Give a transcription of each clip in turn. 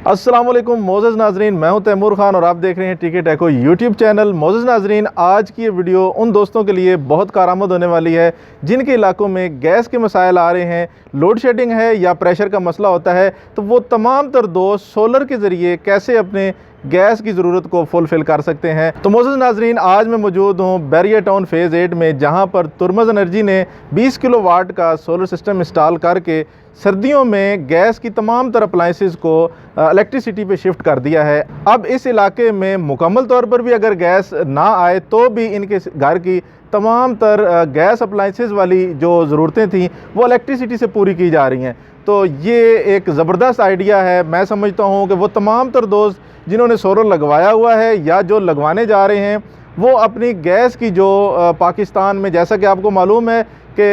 अस्सलाम वालेकुम मोअज़्ज़ज़ नाज़रीन, मैं हूं तैमूर खान और आप देख रहे हैं टिकी टेको यूट्यूब चैनल। मोअज़्ज़ज़ नाज़रीन, आज की ये वीडियो उन दोस्तों के लिए बहुत कारआमद होने वाली है जिनके इलाकों में गैस के मसाइल आ रहे हैं, लोड शेडिंग है या प्रेशर का मसला होता है, तो वो तमाम तर दोस्त सोलर के ज़रिए कैसे अपने गैस की ज़रूरत को फुलफ़िल कर सकते हैं। तो मोअज़्ज़ज़ नाज़रीन, आज मैं मौजूद हूँ बैरियर टाउन फ़ेज़ 8 में, जहाँ पर तुर्मज़ एनर्जी ने 20 किलोवाट का सोलर सिस्टम इंस्टॉल करके सर्दियों में गैस की तमाम तरह अप्लाइंसेस को इलेक्ट्रिसिटी पे शिफ्ट कर दिया है। अब इस इलाके में मुकम्मल तौर पर भी अगर गैस ना आए तो भी इनके घर की तमाम तर गैस अप्लाइंसेस वाली जो ज़रूरतें थी वो इलेक्ट्रिसिटी से पूरी की जा रही हैं। तो ये एक ज़बरदस्त आइडिया है। मैं समझता हूँ कि वो तमाम तर दोस्त जिन्होंने सोलर लगवाया हुआ है या जो लगवाने जा रहे हैं, वो अपनी गैस की जो पाकिस्तान में, जैसा कि आपको मालूम है कि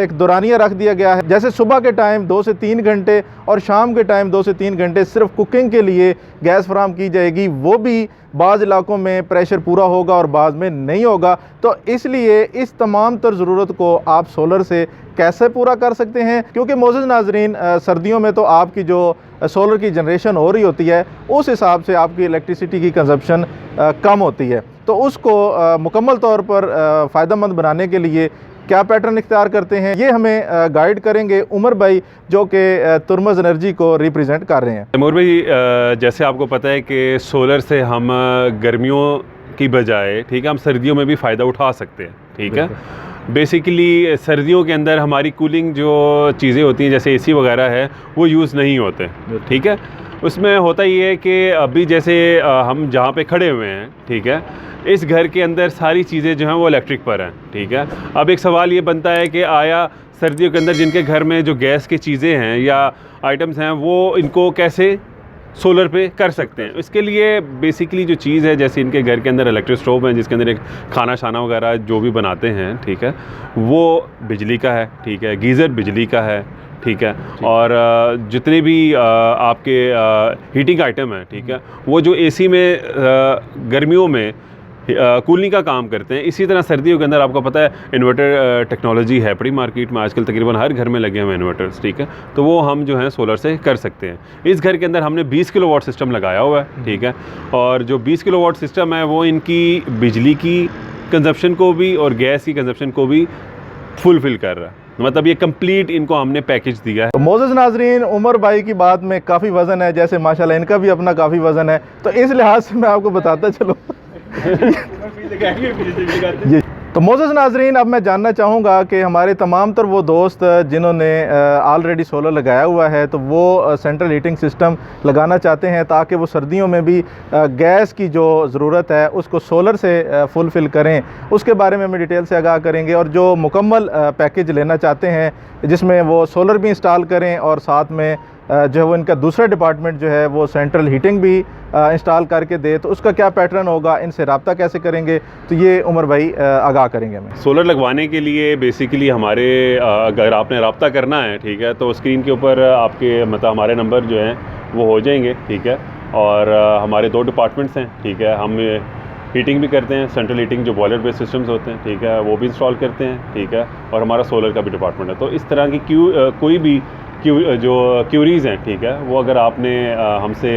एक दौरानिया रख दिया गया है, जैसे सुबह के टाइम 2 से 3 घंटे और शाम के टाइम 2 से 3 घंटे सिर्फ कुकिंग के लिए गैस फराहम की जाएगी। वो भी बाज़ इलाकों में प्रेशर पूरा होगा और बाज़ में नहीं होगा। तो इसलिए इस तमाम तर ज़रूरत को आप सोलर से कैसे पूरा कर सकते हैं, क्योंकि मोअज़्ज़ज़ नाज़रीन, सर्दियों में तो आपकी जो सोलर की जनरेशन हो रही होती है उस हिसाब से आपकी इलेक्ट्रिसिटी की कंजप्शन कम होती है। तो उसको मुकम्मल तौर पर फ़ायदेमंद बनाने के लिए क्या पैटर्न इख्तियार करते हैं, ये हमें गाइड करेंगे उमर भाई, जो कि तुर्मज़ एनर्जी को रिप्रेजेंट कर रहे हैं। तैमूर भाई, जैसे आपको पता है कि सोलर से हम गर्मियों की बजाय, ठीक है, हम सर्दियों में भी फ़ायदा उठा सकते हैं। ठीक है, बेसिकली सर्दियों के अंदर हमारी कूलिंग जो चीज़ें होती हैं जैसे एसी वगैरह है वो यूज़ नहीं होते। ठीक है, उसमें होता ये है कि अभी जैसे हम जहाँ पे खड़े हुए हैं, ठीक है, इस घर के अंदर सारी चीज़ें जो हैं वो इलेक्ट्रिक पर हैं। ठीक है, अब एक सवाल ये बनता है कि आया सर्दियों के अंदर जिनके घर में जो गैस की चीज़ें हैं या आइटम्स हैं वो इनको कैसे सोलर पे कर सकते हैं। इसके लिए बेसिकली जो चीज़ है, जैसे इनके घर के अंदर इलेक्ट्रिक स्टोव है जिसके अंदर एक खाना शाना वगैरह जो भी बनाते हैं, ठीक है, वो बिजली का है। ठीक है, गीज़र बिजली का है। ठीक है, और जितने भी आपके हीटिंग आइटम हैं, ठीक है, वो जो एसी में गर्मियों में कूलिंग का काम करते हैं, इसी तरह सर्दियों के अंदर आपको पता है इन्वर्टर टेक्नोलॉजी है बड़ी मार्केट में आजकल, तकरीबन हर घर में लगे हुए हैं इन्वर्टर्स। ठीक है, तो वो हम जो है सोलर से कर सकते हैं। इस घर के अंदर हमने 20 किलोवाट सिस्टम लगाया हुआ है। ठीक है, और जो 20 किलोवाट सिस्टम है वो इनकी बिजली की कंजप्शन को भी और गैस की कंजप्शन को भी फुलफ़िल कर रहा है। मतलब ये कंप्लीट इनको हमने पैकेज दिया है। तो मोअज़्ज़ज़ नाज़रीन, उमर भाई की बात में काफ़ी वज़न है, जैसे माशाल्लाह इनका भी अपना काफ़ी वज़न है, तो इस लिहाज से मैं आपको बताता चलूँ। तो मोअज़्ज़ज़ नाज़रीन, अब मैं जानना चाहूँगा कि हमारे तमाम तर वो दोस्त जिन्होंने ऑलरेडी सोलर लगाया हुआ है, तो वो सेंट्रल हीटिंग सिस्टम लगाना चाहते हैं ताकि वो सर्दियों में भी गैस की जो ज़रूरत है उसको सोलर से फुलफ़िल करें। उसके बारे में हमें डिटेल से आगाह करेंगे। और जो मुकम्मल पैकेज लेना चाहते हैं जिसमें वो सोलर भी इंस्टॉल करें और साथ में जो है वो इनका दूसरा डिपार्टमेंट जो है वो सेंट्रल हीटिंग भी इंस्टॉल करके दे, तो उसका क्या पैटर्न होगा, इनसे रब्ता कैसे करेंगे, तो ये उमर भाई आगाह करेंगे हमें। सोलर लगवाने के लिए बेसिकली हमारे अगर आपने रब्ता करना है, ठीक है, तो स्क्रीन के ऊपर आपके मतलब हमारे नंबर जो हैं वो हो जाएंगे। ठीक है, और हमारे 2 डिपार्टमेंट्स हैं। ठीक है, हम हीटिंग भी करते हैं, सेंट्रल हीटिंग जो बॉयलर बेस्ड सिस्टम्स होते हैं, ठीक है, वो भी इंस्टॉल करते हैं। ठीक है, और हमारा सोलर का भी डिपार्टमेंट है। तो इस तरह की कोई भी जो क्यूरीज़ हैं, ठीक है, वो अगर आपने हमसे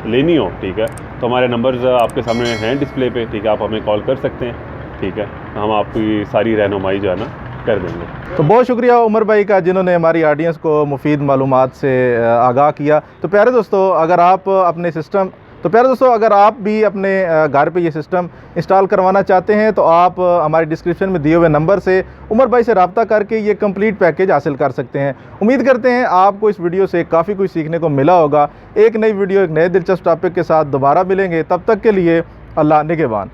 लेनी हो, ठीक है, तो हमारे नंबर्स आपके सामने हैं डिस्प्ले पे। ठीक है, आप हमें कॉल कर सकते हैं। ठीक है, हम आपकी सारी रहनुमाई जो है ना कर देंगे। तो बहुत शुक्रिया उमर भाई का, जिन्होंने हमारी ऑडियंस को मुफीद मालूमात से आगाह किया। तो प्यारे दोस्तों, अगर आप भी अपने घर पे ये सिस्टम इंस्टॉल करवाना चाहते हैं तो आप हमारे डिस्क्रिप्शन में दिए हुए नंबर से उमर भाई से रब्ता करके ये कंप्लीट पैकेज हासिल कर सकते हैं। उम्मीद करते हैं आपको इस वीडियो से काफ़ी कुछ सीखने को मिला होगा। एक नई वीडियो एक नए दिलचस्प टॉपिक के साथ दोबारा मिलेंगे, तब तक के लिए अल्लाह निगहबान।